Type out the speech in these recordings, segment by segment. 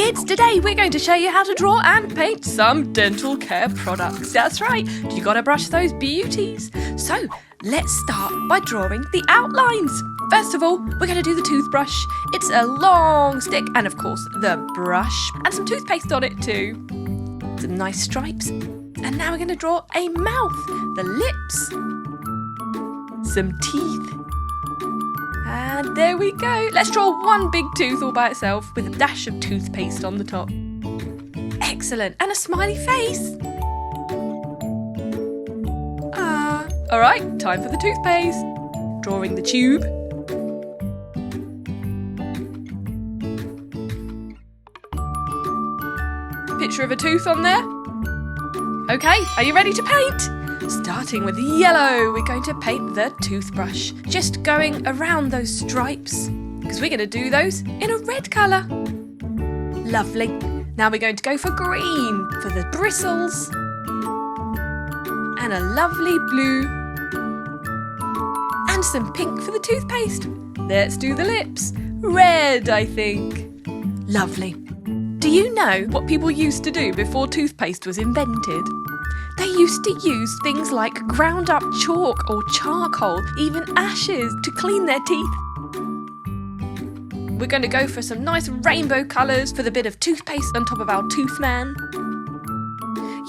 Kids, today we're going to show you how to draw and paint some dental care products. That's right, you gotta brush those beauties. So, let's start by drawing the outlines. First of all, we're going to do the toothbrush. It's a long stick and of course the brush and some toothpaste on it too. Some nice stripes. And now we're going to draw a mouth, the lips, some teeth. And there we go. Let's draw one big tooth all by itself with a dash of toothpaste on the top. Excellent. And a smiley face. All right, time for the toothpaste. Drawing the tube. Picture of a tooth on there. Okay, are you ready to paint? Starting with yellow, we're going to paint the toothbrush. Just going around those stripes, because we're going to do those in a red colour. Lovely. Now we're going to go for green for the bristles. And a lovely blue. And some pink for the toothpaste. Let's do the lips. Red, I think. Lovely. Do you know what people used to do before toothpaste was invented? They used to use things like ground up chalk or charcoal, even ashes, to clean their teeth. We're going to go for some nice rainbow colours for the bit of toothpaste on top of our toothman.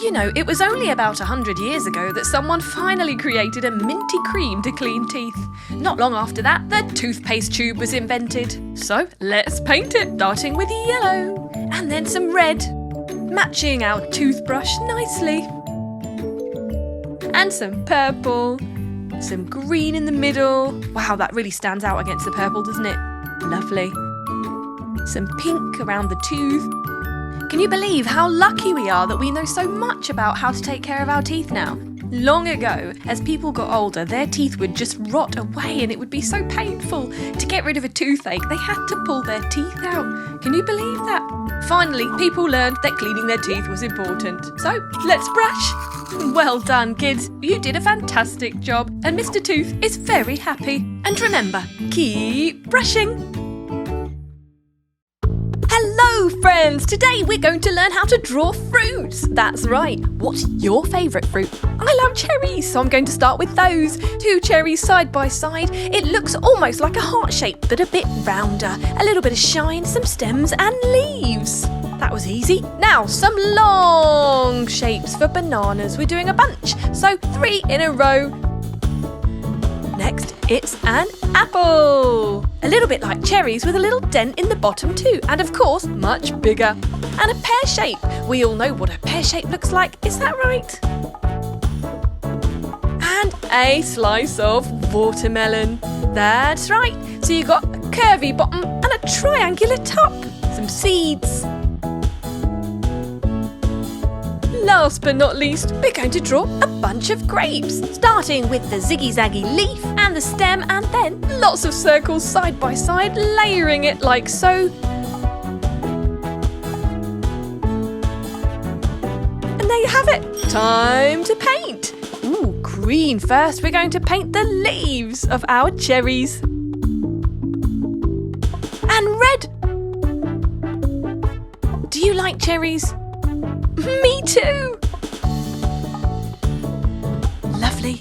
You know, it was only about 100 years ago that someone finally created a minty cream to clean teeth. Not long after that, the toothpaste tube was invented. So let's paint it, starting with yellow and then some red, matching our toothbrush nicely. And some purple, some green in the middle. Wow, that really stands out against the purple, doesn't it? Lovely. Some pink around the tooth. Can you believe how lucky we are that we know so much about how to take care of our teeth now? Long ago, as people got older, their teeth would just rot away and it would be so painful. To get rid of a toothache, they had to pull their teeth out. Can you believe that? Finally, people learned that cleaning their teeth was important. So, let's brush. Well done, kids. You did a fantastic job. And Mr. Tooth is very happy. And remember, keep brushing. Hello friends! Today we're going to learn how to draw fruits. That's right. What's your favourite fruit? I love cherries, so I'm going to start with those. 2 cherries side by side. It looks almost like a heart shape, but a bit rounder. A little bit of shine, some stems and leaves. That was easy. Now, some long shapes for bananas. We're doing a bunch, so 3 in a row. Next, it's an apple. A little bit like cherries with a little dent in the bottom too. And of course, much bigger. And a pear shape. We all know what a pear shape looks like. Is that right? And a slice of watermelon. That's right. So you've got a curvy bottom and a triangular top. Some seeds. Last but not least, we're going to draw a bunch of grapes, starting with the ziggy-zaggy leaf and the stem, and then lots of circles side by side, layering it like so. And there you have it. Time to paint. Ooh, green first. We're going to paint the leaves of our cherries. And red. Do you like cherries? Me too! Lovely.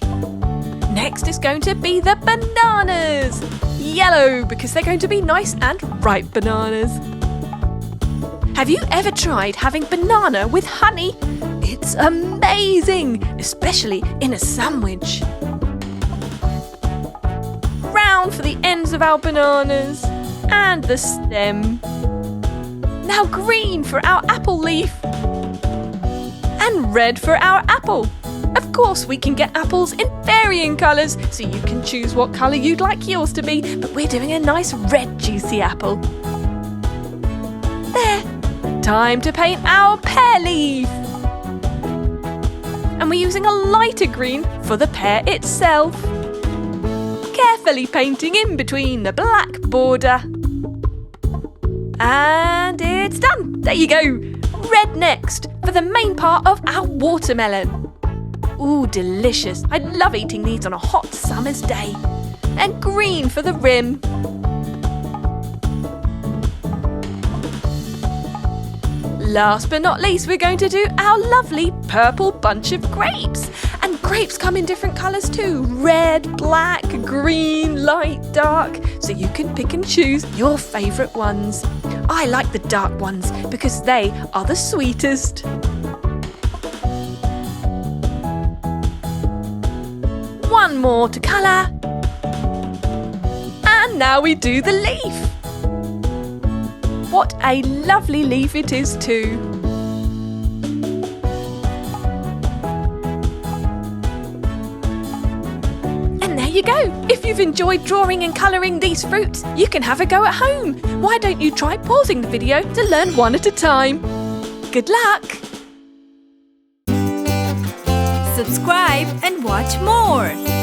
Next is going to be the bananas. Yellow, because they're going to be nice and ripe bananas. Have you ever tried having banana with honey? It's amazing, especially in a sandwich. Round for the ends of our bananas and the stem. Now green for our apple leaf. And red for our apple. Of course, we can get apples in varying colours, so you can choose what colour you'd like yours to be, but we're doing a nice red juicy apple. There. Time to paint our pear leaf. And we're using a lighter green for the pear itself. Carefully painting in between the black border. And it's done. There you go. Red next for the main part of our watermelon. Ooh, delicious. I love eating these on a hot summer's day. And green for the rim. last but not least, we're going to do our lovely purple bunch of grapes. And grapes come in different colours too. Red, black, green, light, dark. So you can pick and choose your favourite ones. I like the dark ones because they are the sweetest. One more to colour. And now we do the leaf. What a lovely leaf it is too. And there you go. If you've enjoyed drawing and colouring these fruits, you can have a go at home. Why don't you try pausing the video to learn one at a time? Good luck! Subscribe and watch more.